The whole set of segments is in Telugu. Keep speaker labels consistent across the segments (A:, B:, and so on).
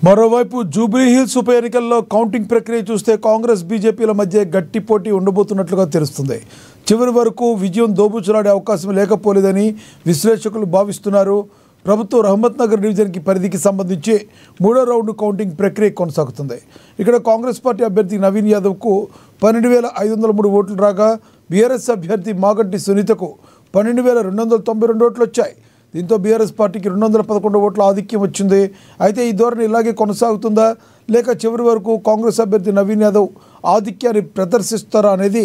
A: మరోవైపు జూబ్లీహిల్స్ ఉప ఎన్నికల్లో కౌంటింగ్ ప్రక్రియ చూస్తే కాంగ్రెస్ బీజేపీల మధ్య గట్టి పోటీ ఉండబోతున్నట్లుగా తెలుస్తుంది. చివరి వరకు విజయం దోబుచులాడే అవకాశం లేకపోలేదని విశ్లేషకులు భావిస్తున్నారు. ప్రభుత్వ రహమత్ నగర్ డివిజన్కి పరిధికి సంబంధించి మూడో రౌండ్ కౌంటింగ్ ప్రక్రియ కొనసాగుతుంది. ఇక్కడ కాంగ్రెస్ పార్టీ అభ్యర్థి నవీన్ యాదవ్కు 12,503 ఓట్లు రాగా బీఆర్ఎస్ అభ్యర్థి మాగంటి సునీతకు 12,292 ఓట్లు వచ్చాయి. దీంతో బీఆర్ఎస్ పార్టీకి 211 ఓట్ల ఆధిక్యం వచ్చింది. అయితే ఈ ధోరణి ఇలాగే కొనసాగుతుందా లేక చివరి వరకు కాంగ్రెస్ అభ్యర్థి నవీన్ యాదవ్ ఆధిక్యాన్ని ప్రదర్శిస్తారా అనేది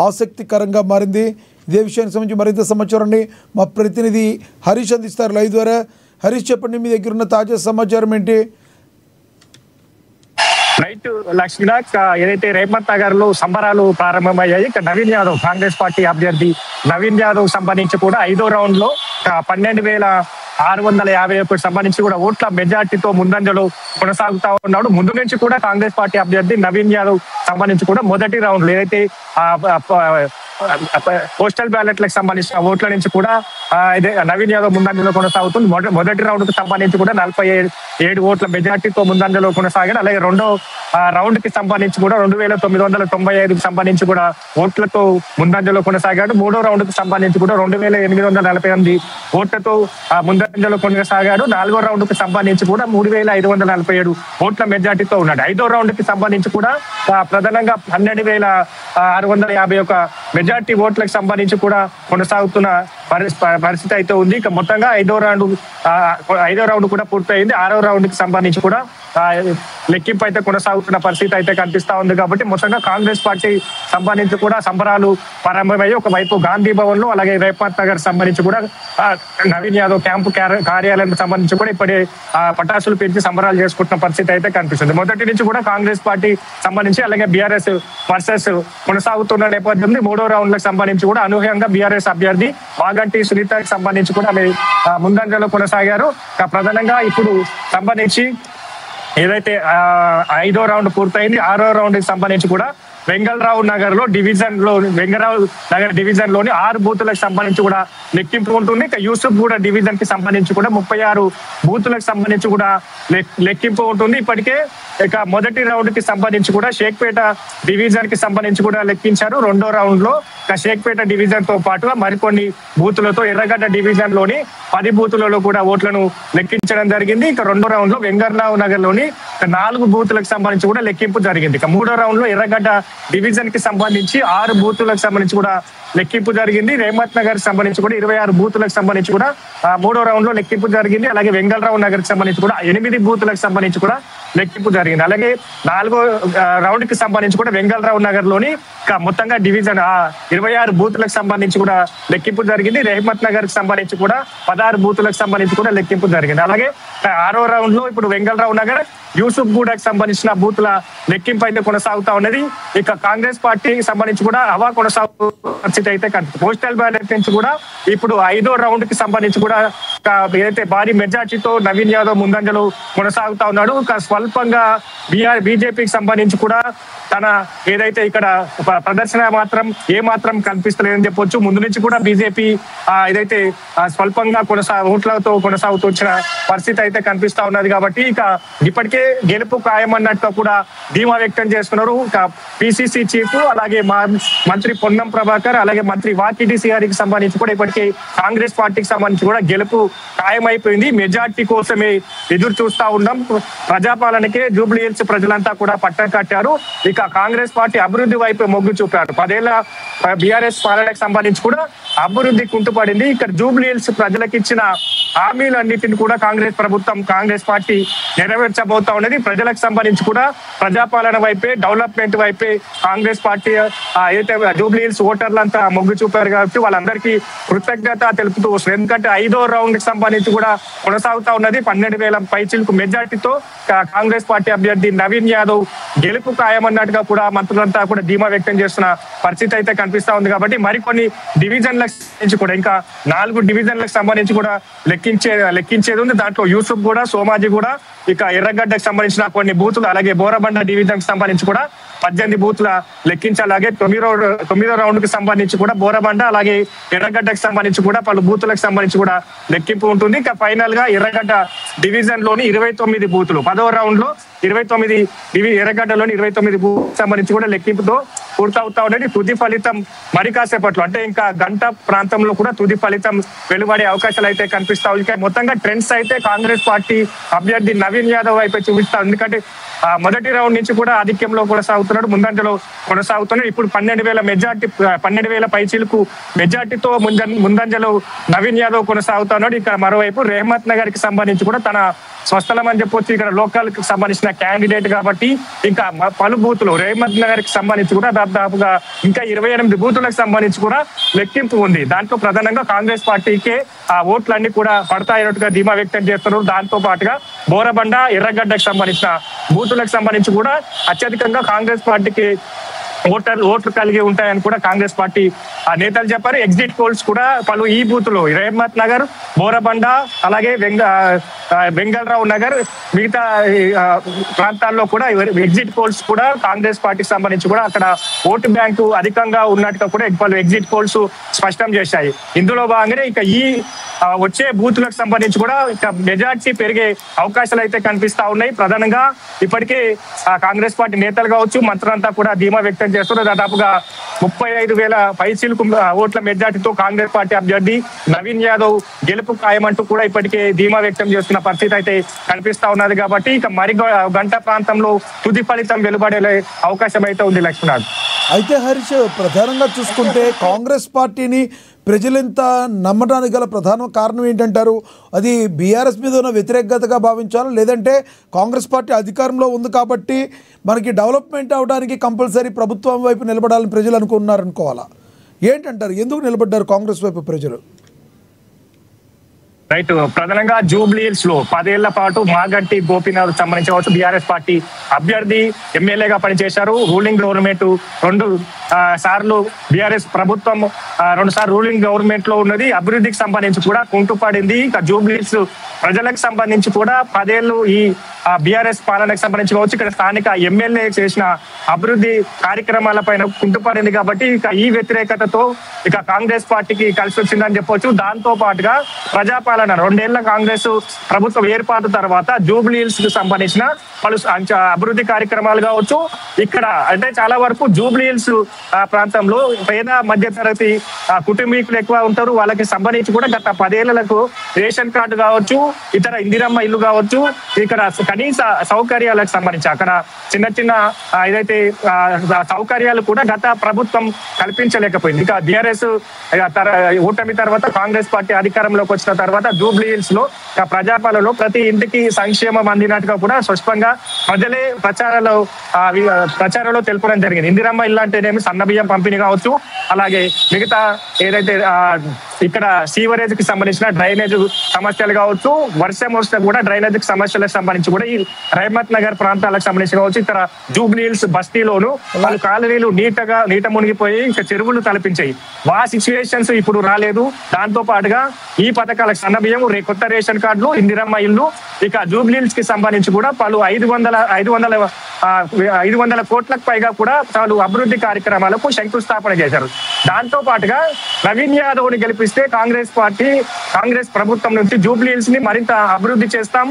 A: ఆసక్తికరంగా మారింది. ఇదే విషయానికి సంబంధించి మరింత సమాచారాన్ని మా ప్రతినిధి హరీష్ అందిస్తారు లైవ్ ద్వారా. హరీష్, చెప్పండి, మీ దగ్గర ఉన్న తాజా సమాచారం ఏంటి?
B: రైట్ లక్ష్మీనాథ్, ఏదైతే రేపత్ నగర్ లో సంబరాలు ప్రారంభమయ్యాయి. నవీన్ యాదవ్ కాంగ్రెస్ పార్టీ అభ్యర్థి నవీన్ యాదవ్ సంబంధించి కూడా 5వ రౌండ్ లో 12,651 సంబంధించి కూడా ఓట్ల మెజార్టీతో ముందంజలో కొనసాగుతా ఉన్నాడు. ముందు నుంచి కూడా కాంగ్రెస్ పార్టీ అభ్యర్థి నవీన్ యాదవ్ సంబంధించి కూడా మొదటి రౌండ్ లో ఏదైతే పోస్టల్ బ్యాలెట్లకు సంబంధించిన ఓట్ల నుంచి కూడా నవీన్ యాదవ్ ముందంజలో కొనసాగుతుంది. మొదటి రౌండ్ కు సంబంధించి కూడా 47 ఓట్ల మెజార్టీతో ముందంజలో కొనసాగాడు. అలాగే రెండో రౌండ్ కి సంబంధించి కూడా 2,995 సంబంధించి కూడా ఓట్లతో ముందంజలో కొనసాగాడు. మూడో రౌండ్ కి సంబంధించి కూడా 2,848 ఓట్లతో ముందంజలో కొనసాగాడు. 4వ రౌండ్ కి సంబంధించి కూడా 3,547 ఓట్ల మెజార్టీతో ఉన్నాడు. 5వ రౌండ్ కి సంబంధించి కూడా ప్రధానంగా 12,651 మెజార్టీ ఓట్లకు సంబంధించి కూడా కొనసాగుతున్న పరిస్థితి అయితే ఉంది. ఇక మొత్తంగా 5వ రౌండ్ కూడా పూర్తయింది. 6వ రౌండ్ కి సంబంధించి కూడా లెక్కింపు అయితే కొనసాగుతున్న పరిస్థితి అయితే కనిపిస్తా ఉంది. కాబట్టి మొత్తంగా కాంగ్రెస్ పార్టీ సంబంధించి కూడా సంబరాలు ప్రారంభమయ్యి ఒకవైపు గాంధీ భవన్ లో, అలాగే రేపత్ నగర్ సంబంధించి కూడా నవీన్ యాదవ్ క్యాంపు కార్యాలయం సంబంధించి కూడా ఇప్పుడే పటాసులు పెంచి సంబరాలు చేసుకుంటున్న పరిస్థితి అయితే కనిపిస్తుంది. మొదటి నుంచి కూడా కాంగ్రెస్ పార్టీ సంబంధించి అలాగే బీఆర్ఎస్ వర్సెస్ కొనసాగుతున్న నేపథ్యంలో 3వ రౌండ్ లకు సంబంధించి కూడా అనూహ్యంగా బీఆర్ఎస్ అభ్యర్థి మాగంటి సునీతకి సంబంధించి కూడా ముందంజలో కొనసాగారు. ప్రధానంగా ఇప్పుడు సంబంధించి ఏదైతే 5వ రౌండ్ పూర్తయింది, 6వ రౌండ్ కి సంబంధించి కూడా వెంగళరావు నగర్ డివిజన్ లోని 6 బూతులకు సంబంధించి కూడా లెక్కింపు ఉంటుంది. ఇక యూసుఫ్ గూడ డివిజన్ కి సంబంధించి కూడా 36 బూతులకు సంబంధించి కూడా లెక్కింపు ఉంటుంది. ఇప్పటికే ఇక మొదటి రౌండ్ కి సంబంధించి కూడా షేక్పేట డివిజన్ కి సంబంధించి కూడా లెక్కించారు. రెండో రౌండ్ లో షేక్పేట డివిజన్ తో పాటుగా మరికొన్ని బూతులతో ఎర్రగడ్డ డివిజన్ లోని 10 బూతులలో కూడా ఓట్లను లెక్కించడం జరిగింది. ఇక రెండో రౌండ్ లో వెంగళరావు నగర్ లోని 4 బూతులకు సంబంధించి కూడా లెక్కింపు జరిగింది. ఇక మూడో రౌండ్ లో ఎర్రగడ్డ డివిజన్ కి సంబంధించి 6 బూతులకు సంబంధించి కూడా లెక్కింపు జరిగింది. రేమత్ నగర్ సంబంధించి కూడా 26 బూతులకు సంబంధించి కూడా 3వ రౌండ్ లో లెక్కింపు జరిగింది. అలాగే వెంగళరావు నగర్ కి సంబంధించి కూడా 8 బూతులకు సంబంధించి కూడా లెక్కింపు జరిగింది. అలాగే 4వ రౌండ్ కి సంబంధించి కూడా వెంగళరావు నగర్ లోని మొత్తంగా డివిజన్ 26 బూతులకు సంబంధించి కూడా లెక్కింపు జరిగింది. రెహమత్ నగర్ కి సంబంధించి కూడా 16 బూతులకు సంబంధించి కూడా లెక్కింపు జరిగింది. అలాగే 6వ రౌండ్ లో ఇప్పుడు వెంగళరావు నగర్, యూసుఫ్ గూడకు సంబంధించిన బూతుల లెక్కింపు అయితే కొనసాగుతా ఉన్నది. ఇక కాంగ్రెస్ పార్టీకి సంబంధించి కూడా హవా కొనసాగు పరిస్థితి అయితే కనిపిస్తుంది. పోస్టల్ బ్యాలెట్ నుంచి కూడా ఇప్పుడు 5వ రౌండ్ కి సంబంధించి కూడా ఏదైతే భారీ మెజార్టీతో నవీన్ యాదవ్ ముందంజలో కొనసాగుతా ఉన్నాడు. స్వల్పంగా బీజేపీకి సంబంధించి కూడా తన ఏదైతే ఇక్కడ ప్రదర్శన మాత్రం కనిపిస్తలేదని చెప్పొచ్చు. ముందు నుంచి కూడా బీజేపీ ఏదైతే స్వల్పంగా ఓట్లతో కొనసాగుతూ వచ్చిన పరిస్థితి అయితే కనిపిస్తా ఉన్నది. కాబట్టి ఇక ఇప్పటికే గెలుపు ఖాయమన్నట్టుగా కూడా ధీమా వ్యక్తం చేస్తున్నారు. పిసిసి చీఫ్, అలాగే మంత్రి పొన్నం ప్రభాకర్, అలాగే మంత్రి వాకిటి సిఆర్కి సంబంధించి కూడా ఇప్పటికే కాంగ్రెస్ పార్టీకి సంబంధించి కూడా గెలుపు ఖాయమైపోయింది. మెజార్టీ కోసమే ఎదురు చూస్తా ఉన్నాం. ప్రజాపాలనకే జూబ్లీహిల్స్ ప్రజలంతా కూడా పట్టం కట్టారు. ఇక కాంగ్రెస్ పార్టీ అభివృద్ధి వైపు మొగ్గు చూపారు. 10 ఏళ్ల బీఆర్ఎస్ పాలనకు సంబంధించి కూడా అభివృద్ధి కుంటుపడింది. ఇక్కడ జూబ్లీహిల్స్ ప్రజలకు ఇచ్చిన హామీలన్నిటిని కూడా కాంగ్రెస్ పార్టీ నెరవేర్చబోతా ఉన్నది. ప్రజలకు సంబంధించి కూడా ప్రజాపాలన వైపే, డెవలప్మెంట్ వైపే కాంగ్రెస్ పార్టీ అయితే జూబ్లీహిల్స్ ఓటర్లంతా మొగ్గు చూపారు. కాబట్టి వాళ్ళందరికీ కృతజ్ఞత తెలుపుతూ వస్తుంది. ఎందుకంటే 5వ రౌండ్ కి సంబంధించి కూడా కొనసాగుతా ఉన్నది. 12,000 పైచిలకు మెజార్టీతో కాంగ్రెస్ పార్టీ అభ్యర్థి నవీన్ యాదవ్ గెలుపు ఖాయమన్నట్టుగా కూడా మంత్రులంతా కూడా ధీమా వ్యక్తం చేస్తున్న పరిస్థితి అయితే కనిపిస్తా ఉంది. కాబట్టి మరికొన్ని డివిజన్లకు సంబంధించి కూడా ఇంకా 4 డివిజన్లకు సంబంధించి కూడా లెక్కించేది ఉంది. దాంట్లో యూసుఫ్ కూడా, సోమాజీ కూడా, ఇక ఎర్రగడ్డకు సంబంధించిన కొన్ని బూతులు, అలాగే బోరబండ డివిజన్ కి సంబంధించి కూడా 18 బూత్ల లెక్కించి అలాగే 9వ రౌండ్ కి సంబంధించి కూడా బోరబండ అలాగే ఎర్రగడ్డకు సంబంధించి కూడా పలు బూతులకు సంబంధించి కూడా లెక్కింపు ఉంటుంది. ఇంకా ఫైనల్ గా ఎర్రగడ్డ డివిజన్ లోని 29 బూతులు 10వ రౌండ్ లో 29 ఎర్రగడ్డలోని 29 బూత్ సంబంధించి కూడా లెక్కింపుతో పూర్తవుతా ఉన్నది. తుది ఫలితం మరి కాసేపట్లో అంటే ఇంకా గంట ప్రాంతంలో కూడా తుది ఫలితం వెలువడే అవకాశాలు అయితే కనిపిస్తాయి. ఇంకా మొత్తంగా ట్రెండ్స్ అయితే కాంగ్రెస్ పార్టీ అభ్యర్థి నవీన్ యాదవ్ వైపు చూపిస్తాం. ఎందుకంటే మొదటి రౌండ్ నుంచి కూడా ఆధిక్యంలో కొనసాగుతున్నాడు, ముందంజలో కొనసాగుతున్నాడు. ఇప్పుడు 12,000 పైచీలకు మెజార్టీతో ముందంజలో నవీన్ యాదవ్ కొనసాగుతున్నాడు. ఇక్కడ మరోవైపు రెహమత్ నగర్ కి సంబంధించి కూడా తన స్వస్థలం అని చెప్పొచ్చు. ఇక్కడ లోకల్ కి సంబంధించిన క్యాండిడేట్ కాబట్టి ఇంకా పలు బూతులు రెహమత్ నగర్ కి సంబంధించి కూడా దాదాపుగా ఇంకా 28 బూతులకు సంబంధించి కూడా లెక్కింపు ఉంది. దాంట్లో ప్రధానంగా కాంగ్రెస్ పార్టీకే ఆ ఓట్లన్నీ కూడా పడతాయన్నట్టుగా ధీమా వ్యక్తం చేస్తున్నారు. దాంతో పాటుగా బోరబండ ఎర్రగడ్డకు సంబంధించిన బూతులకు సంబంధించి కూడా అత్యధికంగా కాంగ్రెస్ పార్టీకి ఓట్లు కలిగి ఉంటాయని కూడా కాంగ్రెస్ పార్టీ నేతలు చెప్పారు. ఎగ్జిట్ పోల్స్ కూడా పలు ఈ బూతులు రెహమత్ నగర్, బోరబండ అలాగే వెంగళరావు నగర్ మిగతా ప్రాంతాల్లో కూడా ఎగ్జిట్ పోల్స్ కూడా కాంగ్రెస్ పార్టీకి సంబంధించి కూడా అక్కడ ఓటు బ్యాంకు అధికంగా ఉన్నట్టుగా కూడా పలు ఎగ్జిట్ పోల్స్ స్పష్టం చేశాయి. ఇందులో భాగంగానే ఇక ఈ వచ్చే బూతులకు సంబంధించి కూడా ఇక మెజార్టీ పెరిగే అవకాశాలు అయితే కనిపిస్తా ఉన్నాయి. ప్రధానంగా ఇప్పటికే కాంగ్రెస్ పార్టీ నేతలు కావచ్చు మంత్రులంతా కూడా ధీమా వ్యక్తం చేస్తున్నారు. దాదాపుగా 35,000 పైచీలకు ఓట్ల మెజార్టీతో కాంగ్రెస్ పార్టీ అభ్యర్థి నవీన్ యాదవ్ గెలుపు ఖాయమంటూ కూడా ఇప్పటికే ధీమా వ్యక్తం చేస్తున్న పరిస్థితి అయితే కనిపిస్తా ఉన్నది. కాబట్టి ఇక మరి గంట ప్రాంతంలో తుది ఫలితం వెలువడే అవకాశం అయితే ఉంది లక్ష్మణ్.
A: అయితే హరీష్, ప్రధానంగా చూసుకుంటే కాంగ్రెస్ పార్టీని ప్రజలంతా నమ్మడానికి గల ప్రధాన కారణం ఏంటంటారు? అది బీఆర్ఎస్ మీద ఉన్న వ్యతిరేకతగా భావించాలా, లేదంటే కాంగ్రెస్ పార్టీ అధికారంలో ఉంది కాబట్టి మనకి డెవలప్మెంట్ అవడానికి కంపల్సరీ ప్రభుత్వం వైపు నిలబడాలని ప్రజలు అనుకున్నారనుకోవాలా? ఏంటంటారు, ఎందుకు నిలబడ్డారు కాంగ్రెస్ వైపు ప్రజలు?
B: రైట్, ప్రధానంగా జూబ్లీ హిల్స్ లో 10 ఏళ్ల పాటు మాగంటి గోపీనాథ్ సంబంధించవచ్చు బీఆర్ఎస్ పార్టీ అభ్యర్థి ఎమ్మెల్యేగా పనిచేశారు. రూలింగ్ గవర్నమెంట్ 2 సార్లు బీఆర్ఎస్ ప్రభుత్వం 2 సార్లు రూలింగ్ గవర్నమెంట్ లో ఉన్నది. అభివృద్ధికి సంబంధించి కూడా కుంటుపడింది. ఇంకా జూబ్లీ హిల్స్ ప్రజలకు సంబంధించి కూడా 10 ఏళ్ళు ఈ బీఆర్ఎస్ పాలనకు సంబంధించి కావచ్చు ఇక్కడ స్థానిక ఎమ్మెల్యే చేసిన అభివృద్ధి కార్యక్రమాల పైన కుంటుపడింది. కాబట్టి ఇక ఈ వ్యతిరేకతతో ఇక కాంగ్రెస్ పార్టీకి కలిసి వచ్చిందని చెప్పొచ్చు. దాంతో పాటుగా ప్రజాపాలన 2 ఏళ్ల కాంగ్రెస్ ప్రభుత్వం ఏర్పాటు తర్వాత జూబ్లీ హిల్స్ కు సంబంధించిన పలు అభివృద్ధి కార్యక్రమాలు కావచ్చు ఇక్కడ అంటే చాలా వరకు జూబ్లీ హిల్స్ ప్రాంతంలో పేద మధ్య తరగతి కుటుంబీకులు ఎక్కువ ఉంటారు. వాళ్ళకి సంబంధించి కూడా గత 10 ఏళ్లకు రేషన్ కార్డు కావచ్చు, ఇతర ఇందిరమ్మ ఇల్లు కావచ్చు, ఇక్కడ కనీస సౌకర్యాలకు సంబంధించి అక్కడ చిన్న ఏదైతే సౌకర్యాలు కూడా గత ప్రభుత్వం కల్పించలేకపోయింది. ఇక బీఆర్ఎస్ ఓటమి తర్వాత కాంగ్రెస్ పార్టీ అధికారంలోకి వచ్చిన తర్వాత జూబ్లీ హిల్స్ లో ప్రజాపాలనలో ప్రతి ఇంటికి సంక్షేమం అందినట్టుగా కూడా స్పష్టంగా ప్రజలే ప్రచారంలో తెలపడం జరిగింది. ఇందిరమ్మ ఇల్లు అంటేనేమి సన్నబియ్యం పంపిణీ కావచ్చు, అలాగే మిగతా ఏదైతే ఇక్కడ సీవరేజ్ కి సంబంధించిన డ్రైనేజ్ సమస్యలు కావచ్చు, వర్షం వస్తే కూడా డ్రైనేజ్ సమస్యలకు సంబంధించి కూడా ఈ రెహమత్ నగర్ ప్రాంతాలకు సంబంధించి కావచ్చు ఇక్కడ జూబ్లీ హిల్స్ బస్తీలోను వాళ్ళు కాలనీలు నీట మునిగిపోయి ఇంకా చెరువులు తలపించాయి. ఆ సిచ్యువేషన్స్ ఇప్పుడు రాలేదు. దాంతో పాటుగా ఈ పథకాలకు సన్నబియ్యం, కొత్త రేషన్ కార్డులు, ఇందిరమ్మ ఇల్లు, ఇక జూబ్లీ హిల్స్ కి సంబంధించి కూడా పలు 500 కోట్లకు పైగా కూడా చాలు అభివృద్ధి కార్యక్రమాలకు శంకుస్థాపన చేశారు. దాంతో పాటుగా నవీన్ యాదవ్ ని గెలిపిస్తే కాంగ్రెస్ ప్రభుత్వం నుంచి జూబ్లీ హిల్స్ ని మరింత అభివృద్ధి చేస్తాం,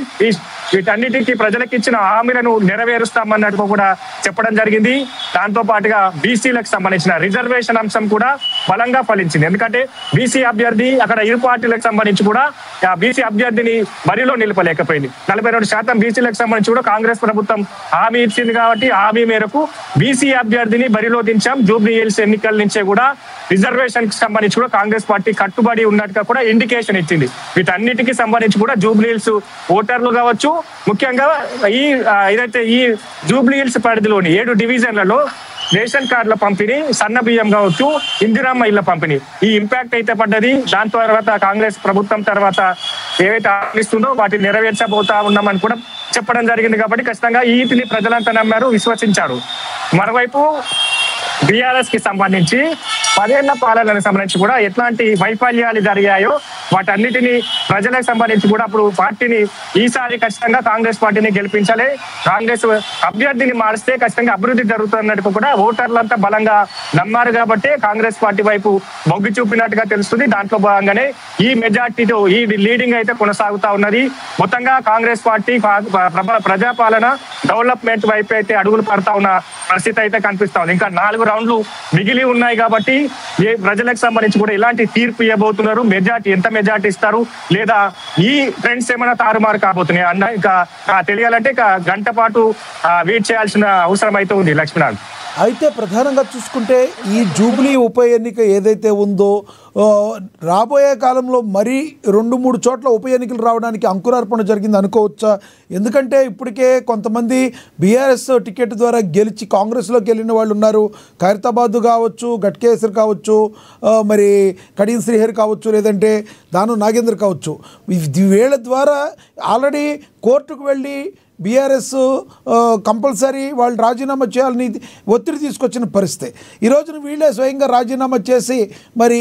B: వీటన్నిటికీ ప్రజలకు ఇచ్చిన హామీలను నెరవేరుస్తాం అన్నట్టు కూడా చెప్పడం జరిగింది. దాంతో పాటుగా బీసీలకు సంబంధించిన రిజర్వేషన్ అంశం కూడా బలంగా ఫలించింది. ఎందుకంటే బీసీ అభ్యర్థి అక్కడ ఇరు పార్టీలకు సంబంధించి కూడా బీసీ అభ్యర్థిని బరిలో నిలపలేకపోయింది. 42% బీసీలకు సంబంధించి కూడా కాంగ్రెస్ ప్రభుత్వం హామీ ఇచ్చింది. కాబట్టి హామీ మేరకు బీసీ అభ్యర్థిని బరిలో దించాం. జూబ్లీ హిల్స్ ఎన్నికల నుంచే కూడా రిజర్వేషన్ కి సంబంధించి కూడా కాంగ్రెస్ పార్టీ కట్టుబడి ఉన్నట్టుగా కూడా ఇండికేషన్ ఇచ్చింది. వీటన్నిటికీ సంబంధించి కూడా జూబ్లీ హిల్స్ ఓటర్లు కావచ్చు, ముఖ్యంగా ఏదైతే ఈ జూబ్లీ హిల్స్ పరిధిలోని 7 డివిజన్లలో రేషన్ కార్డుల పంపిణీ, సన్న బియ్యం కావచ్చు, ఇందిరమ్మ ఇళ్ల పంపిణీ ఈ ఇంపాక్ట్ అయితే పడ్డది. దాని తర్వాత కాంగ్రెస్ ప్రభుత్వం తర్వాత ఏవైతే ఆలోచిస్తుందో వాటిని నెరవేర్చబోతా ఉన్నామని కూడా చెప్పడం జరిగింది. కాబట్టి ఖచ్చితంగా వీటిని ప్రజలంతా నమ్మారు, విశ్వసించారు. మరోవైపు బీఆర్ఎస్ కి సంబంధించి 10 ఏళ్ల పాలనకు సంబంధించి కూడా ఎట్లాంటి వైఫల్యాలు జరిగాయో వాటన్నిటిని ప్రజలకు సంబంధించి కూడా అప్పుడు పార్టీని ఈసారి ఖచ్చితంగా కాంగ్రెస్ పార్టీని గెలిపించాలి, కాంగ్రెస్ అభ్యర్థిని మారిస్తే ఖచ్చితంగా అభివృద్ధి జరుగుతున్నట్టు కూడా ఓటర్లంతా బలంగా నమ్మారు కాబట్టి కాంగ్రెస్ పార్టీ వైపు మొగ్గు చూపినట్టుగా తెలుస్తుంది. దాంట్లో భాగంగానే ఈ మెజార్టీతో ఈ లీడింగ్ అయితే కొనసాగుతా ఉన్నది. మొత్తంగా కాంగ్రెస్ పార్టీ ప్రజాపాలన డెవలప్మెంట్ వైపు అయితే అడుగులు పడతా ఉన్న పరిస్థితి అయితే కనిపిస్తా ఉంది. ఇంకా 4 రౌండ్లు మిగిలి ఉన్నాయి కాబట్టి ప్రజలకు సంబంధించి కూడా ఇలాంటి తీర్పు ఇవ్వబోతున్నారు, మెజార్టీ ఎంత మెజార్టీ ఇస్తారు లేదా ఈ ట్రెండ్స్ ఏమైనా తారుమారు కాబోతున్నాయి అన్న ఇంకా తెలియాలంటే ఇక గంట పాటు వెయిట్ చేయాల్సిన అవసరం అయితే ఉంది లక్ష్మీనాథ్.
A: అయితే ప్రధానంగా చూసుకుంటే ఈ జూబ్లీ ఉప ఎన్నిక ఏదైతే ఉందో రాబోయే కాలంలో మరీ 2-3 చోట్ల ఉప ఎన్నికలు రావడానికి అంకురార్పణ జరిగింది అనుకోవచ్చా? ఎందుకంటే ఇప్పటికే కొంతమంది బీఆర్ఎస్ టికెట్ ద్వారా గెలిచి కాంగ్రెస్లోకి వెళ్ళిన వాళ్ళు ఉన్నారు. ఖైరతాబాద్ కావచ్చు, గట్కేసర్ కావచ్చు, మరి కడియం శ్రీహరి కావచ్చు, లేదంటే దాను నాగేంద్ర కావచ్చు. వీళ్ళ ద్వారా ఆల్రెడీ కోర్టుకు వెళ్ళి బీఆర్ఎస్ కంపల్సరీ వాళ్ళు రాజీనామా చేయాలని ఒత్తిడి తీసుకొచ్చిన పరిస్థితి. ఈ రోజున వీళ్ళే స్వయంగా రాజీనామా చేసి మరి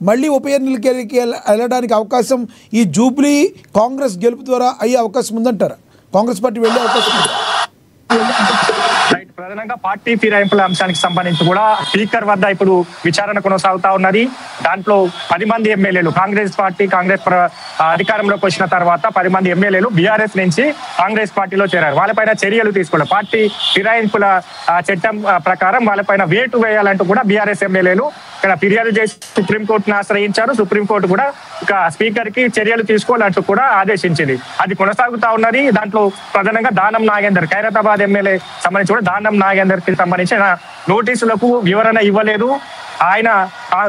A: మళ్ళీ ఉప ఎన్నికలకి వెళ్ళడానికి అవకాశం ఈ జూబ్లీ కాంగ్రెస్ గెలుపు ద్వారా అయ్యే అవకాశం ఉందంటారా? కాంగ్రెస్ పార్టీ వెళ్ళే అవకాశం ఉంది?
B: ప్రధానంగా పార్టీ ఫిరాయింపుల అంశానికి సంబంధించి కూడా స్పీకర్ వద్ద ఇప్పుడు విచారణ కొనసాగుతా ఉన్నది. దాంట్లో 10 మంది ఎమ్మెల్యేలు కాంగ్రెస్ అధికారంలోకి వచ్చిన తర్వాత 10 మంది ఎమ్మెల్యేలు బీఆర్ఎస్ నుంచి కాంగ్రెస్ పార్టీలో చేరారు. వాళ్ళపైన చర్యలు తీసుకోవాలి, పార్టీ ఫిరాయింపుల చట్టం ప్రకారం వాళ్ళపైన వేటు వేయాలంటూ కూడా బీఆర్ఎస్ ఎమ్మెల్యేలు ఇక్కడ ఫిర్యాదు చేసి సుప్రీంకోర్టును ఆశ్రయించారు. సుప్రీంకోర్టు కూడా ఇక స్పీకర్ కి చర్యలు తీసుకోవాలంటూ కూడా ఆదేశించింది. అది కొనసాగుతా ఉన్నది. దాంట్లో ప్రధానంగా దానం నాగేందర్ ఖైరతాబాద్ ఎమ్మెల్యే సంబంధించి కూడా దానం నాగేందర్ కి సంబంధించిన నోటీసులకు వివరణ ఇవ్వలేదు. ఆయన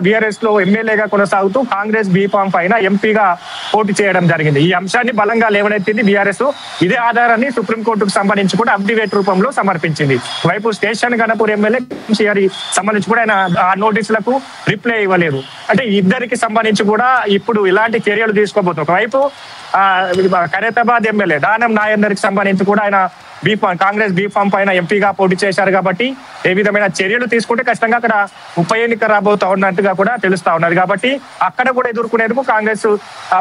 B: బీఆర్ఎస్ లో ఎమ్మెల్యేగా కొనసాగుతూ కాంగ్రెస్ బీఫామ్ పైన ఎంపీగా పోటీ చేయడం జరిగింది. ఈ అంశాన్ని బలంగా లేవనెత్తింది బీఆర్ఎస్. ఇదే ఆధారాన్ని సుప్రీంకోర్టుకు సంబంధించి కూడా అఫిడవిట్ రూపంలో సమర్పించింది. వైపు స్టేషన్ గణపూర్ ఎమ్మెల్యే సంబంధించి కూడా ఆయన ఆ నోటీసులకు రిప్లై ఇవ్వలేదు. అంటే ఇద్దరికి సంబంధించి కూడా ఇప్పుడు ఇలాంటి చర్యలు తీసుకోబోతుంది. ఒకవైపు ఖైరతాబాద్ ఎమ్మెల్యే దానం నాగేందర్ కి సంబంధించి కూడా ఆయన కాంగ్రెస్ బీఫామ్ పైన ఎంపీగా పోటీ చేశారు కాబట్టి ఏ విధమైన చర్యలు తీసుకుంటే ఖచ్చితంగా అక్కడ ఉప ఎన్నిక రాబోతా ఉన్నట్టుగా కూడా తెలుస్తా ఉన్నది. కాబట్టి అక్కడ కూడా ఎదుర్కొనేందుకు కాంగ్రెస్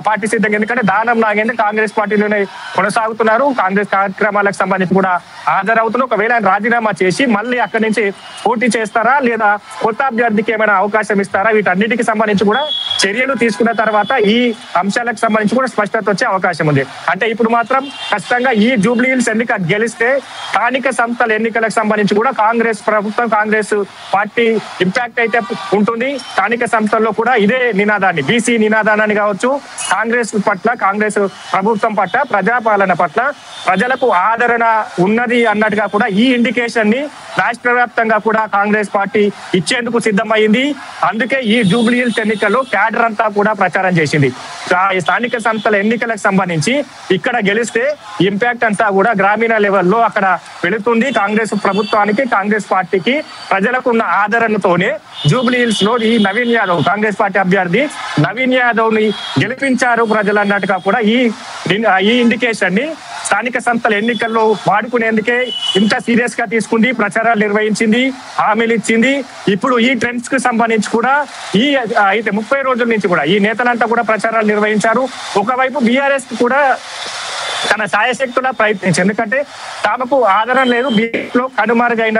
B: పార్టీ సిద్ధంగా, ఎందుకంటే దానం నాగేందర్ కాంగ్రెస్ పార్టీలోనే కొనసాగుతున్నారు. కాంగ్రెస్ కార్యక్రమాలకు సంబంధించి కూడా హాజరవుతున్నారు. ఒకవేళ ఆయన రాజీనామా చేసి మళ్ళీ అక్కడి నుంచి పోటీ చేస్తారా లేదా కొత్త అభ్యర్థికి ఏమైనా అవకాశం ఇస్తారా, వీటన్నిటికి సంబంధించి కూడా చర్యలు తీసుకున్న తర్వాత ఈ అంశాలకు సంబంధించి కూడా స్పష్టత వచ్చే అవకాశం ఉంది. అంటే ఇప్పుడు మాత్రం ఖచ్చితంగా ఈ జూబ్లీ హిల్స్ ఎన్నిక గెలిస్తే స్థానిక సంస్థల ఎన్నికలకు సంబంధించి కూడా కాంగ్రెస్ ప్రభుత్వం కాంగ్రెస్ పార్టీ ఇంపాక్ట్ అయితే ఉంటుంది. స్థానిక సంస్థల్లో కూడా ఇదే నినాదాన్ని, బీసీ నినాదాన్ని కావచ్చు, కాంగ్రెస్ పట్ల కాంగ్రెస్ ప్రభుత్వం పట్ల ప్రజాపాలన పట్ల ప్రజలకు ఆదరణ ఉన్నది అన్నట్టుగా కూడా ఈ ఇండికేషన్ ని రాష్ట్ర వ్యాప్తంగా కూడా కాంగ్రెస్ పార్టీ ఇచ్చేందుకు సిద్ధమైంది. అందుకే ఈ జూబ్లీ హిల్స్ ఎన్నికల్లో క్యాడర్ అంతా కూడా ప్రచారం చేసింది. స్థానిక సంస్థల ఎన్నికలకు సంబంధించి ఇక్కడ గెలిస్తే ఇంపాక్ట్ అంతా కూడా గ్రామీణ లెవెల్లో అక్కడ వెళుతుంది. కాంగ్రెస్ ప్రభుత్వానికి కాంగ్రెస్ పార్టీకి ప్రజలకు ఉన్న ఆదరణతోనే జూబ్లీ హిల్స్ లో ఈ నవీన్ యాదవ్ కాంగ్రెస్ పార్టీ అభ్యర్థి నవీన్ యాదవ్ ని గెలిపించారు ప్రజలు అన్నట్టుగా కూడా ఈ ఇండికేషన్ ని స్థానిక సంస్థల ఎన్నికల్లో వాడుకునేందుకే ఇంత సీరియస్ గా తీసుకుంది, ప్రచారాలు నిర్వహించింది, హామీలు ఇచ్చింది. ఇప్పుడు ఈ ట్రెండ్స్ కు సంబంధించి కూడా అయితే 30 రోజుల నుంచి కూడా ఈ నేతలంతా కూడా ప్రచారాలు నిర్వహించారు. ఒకవైపు బీఆర్ఎస్ కూడా తన సాయశక్తులా ప్రయత్నించింది, ఎందుకంటే తమకు ఆదరణ లేదు, బీఆర్ఎస్ లో కనుమరుగైన